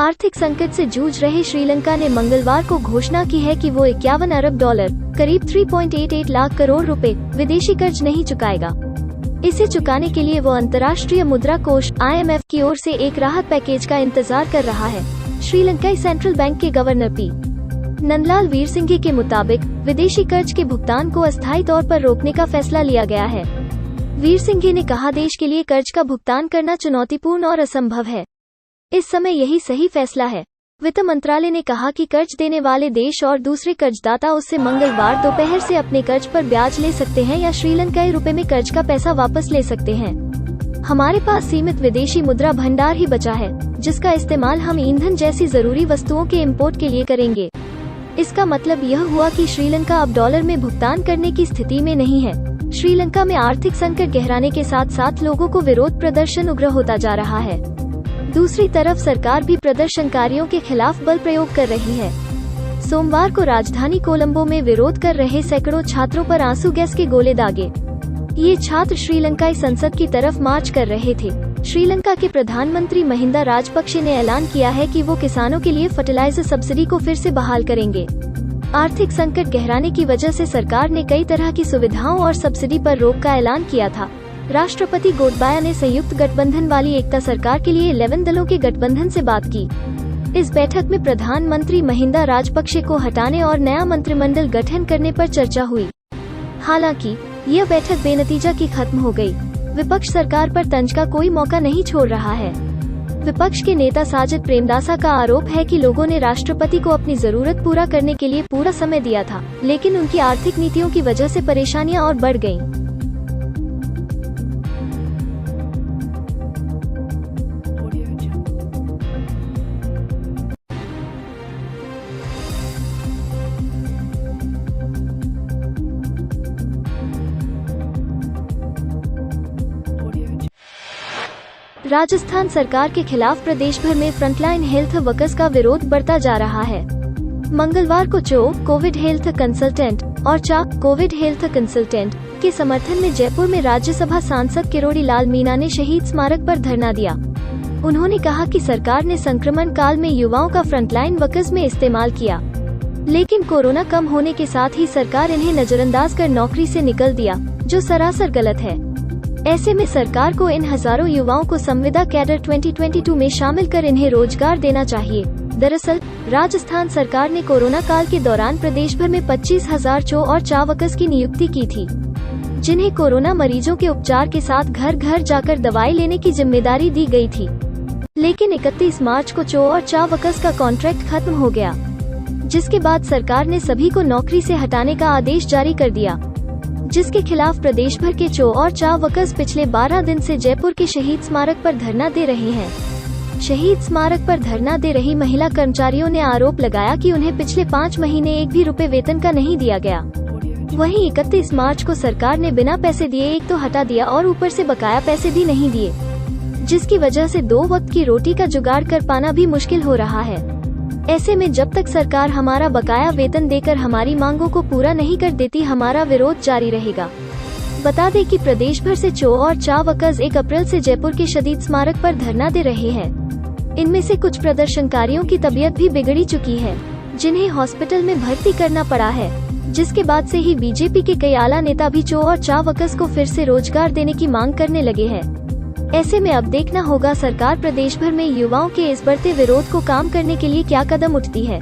आर्थिक संकट से जूझ रहे श्रीलंका ने मंगलवार को घोषणा की है कि वो 51 अरब डॉलर करीब 3.88 लाख करोड़ रुपए विदेशी कर्ज नहीं चुकाएगा। इसे चुकाने के लिए वो अंतर्राष्ट्रीय मुद्रा कोष IMF की ओर से एक राहत पैकेज का इंतजार कर रहा है। श्रीलंकाई सेंट्रल बैंक के गवर्नर पी नंदलाल वीरसिंघे के मुताबिक विदेशी कर्ज के भुगतान को अस्थायी तौर पर रोकने का फैसला लिया गया है। वीरसिंघे ने कहा, देश के लिए कर्ज का भुगतान करना चुनौतीपूर्ण और असंभव है। इस समय यही सही फैसला है। वित्त मंत्रालय ने कहा कि कर्ज देने वाले देश और दूसरे कर्जदाता उससे मंगलवार दोपहर से अपने कर्ज पर ब्याज ले सकते हैं या श्रीलंकाई रुपए में कर्ज का पैसा वापस ले सकते हैं। हमारे पास सीमित विदेशी मुद्रा भंडार ही बचा है, जिसका इस्तेमाल हम ईंधन जैसी जरूरी वस्तुओं के इंपोर्ट के लिए करेंगे। इसका मतलब यह हुआ कि श्रीलंका अब डॉलर में भुगतान करने की स्थिति में नहीं है। श्रीलंका में आर्थिक संकट गहराने के साथ साथ लोगों को विरोध प्रदर्शन उग्र होता जा रहा है। दूसरी तरफ सरकार भी प्रदर्शनकारियों के खिलाफ बल प्रयोग कर रही है। सोमवार को राजधानी कोलंबो में विरोध कर रहे सैकड़ों छात्रों पर आंसू गैस के गोले दागे। ये छात्र श्रीलंकाई संसद की तरफ मार्च कर रहे थे। श्रीलंका के प्रधानमंत्री महिंदा राजपक्षे ने ऐलान किया है कि वो किसानों के लिए फर्टिलाइजर सब्सिडी को फिर से बहाल करेंगे। आर्थिक संकट गहराने की वजह से सरकार ने कई तरह की सुविधाओं और सब्सिडी पर रोक का ऐलान किया था। राष्ट्रपति गोटबाया ने संयुक्त गठबंधन वाली एकता सरकार के लिए 11 दलों के गठबंधन से बात की। इस बैठक में प्रधानमंत्री महिंदा राजपक्षे को हटाने और नया मंत्रिमंडल गठन करने पर चर्चा हुई। हालांकि यह बैठक बेनतीजा की खत्म हो गई। विपक्ष सरकार पर तंज का कोई मौका नहीं छोड़ रहा है। विपक्ष के नेता साजिद प्रेमदासा का आरोप है कि लोगों ने राष्ट्रपति को अपनी जरूरत पूरा करने के लिए पूरा समय दिया था, लेकिन उनकी आर्थिक नीतियों की वजह से परेशानियां और बढ़ गईं। राजस्थान सरकार के खिलाफ प्रदेश भर में फ्रंटलाइन हेल्थ वर्कर्स का विरोध बढ़ता जा रहा है। मंगलवार को चो कोविड हेल्थ कंसल्टेंट और चा कोविड हेल्थ कंसल्टेंट के समर्थन में जयपुर में राज्यसभा सांसद किरोड़ी लाल मीणा ने शहीद स्मारक पर धरना दिया। उन्होंने कहा कि सरकार ने संक्रमण काल में युवाओं का फ्रंटलाइन वर्कर्स में इस्तेमाल किया, लेकिन कोरोना कम होने के साथ ही सरकार इन्हें नजरअंदाज कर नौकरी से निकल दिया, जो सरासर गलत है। ऐसे में सरकार को इन हजारों युवाओं को संविदा कैडर 2022 में शामिल कर इन्हें रोजगार देना चाहिए। दरअसल राजस्थान सरकार ने कोरोना काल के दौरान प्रदेश भर में 25,000 चो और चा वर्कर्स की नियुक्ति की थी, जिन्हें कोरोना मरीजों के उपचार के साथ घर घर जाकर दवाई लेने की जिम्मेदारी दी गई थी। लेकिन 31 मार्च को चो और चा वर्कर्स का कॉन्ट्रैक्ट खत्म हो गया, जिसके बाद सरकार ने सभी को नौकरी से हटाने का आदेश जारी कर दिया, जिसके खिलाफ प्रदेश भर के चो और चा वर्कर्स पिछले 12 दिन से जयपुर के शहीद स्मारक पर धरना दे रहे हैं। शहीद स्मारक पर धरना दे रही महिला कर्मचारियों ने आरोप लगाया कि उन्हें पिछले 5 महीने एक भी रुपए वेतन का नहीं दिया गया। वहीं 31 मार्च को सरकार ने बिना पैसे दिए एक तो हटा दिया और ऊपर से बकाया पैसे भी नहीं दिए, जिसकी वजह से 2 वक्त की रोटी का जुगाड़ कर पाना भी मुश्किल हो रहा है। ऐसे में जब तक सरकार हमारा बकाया वेतन देकर हमारी मांगों को पूरा नहीं कर देती, हमारा विरोध जारी रहेगा। बता दें कि प्रदेश भर से चो और चा वर्कर्स 1 अप्रैल से जयपुर के शहीद स्मारक पर धरना दे रहे हैं। इनमें से कुछ प्रदर्शनकारियों की तबीयत भी बिगड़ी चुकी है, जिन्हें हॉस्पिटल में भर्ती करना पड़ा है, जिसके बाद से ही बीजेपी के कई आला नेता भी चो और चा वर्कर्स को फिर से रोजगार देने की मांग करने लगे हैं। ऐसे में अब देखना होगा सरकार प्रदेश भर में युवाओं के इस बढ़ते विरोध को काम करने के लिए क्या कदम उठती है।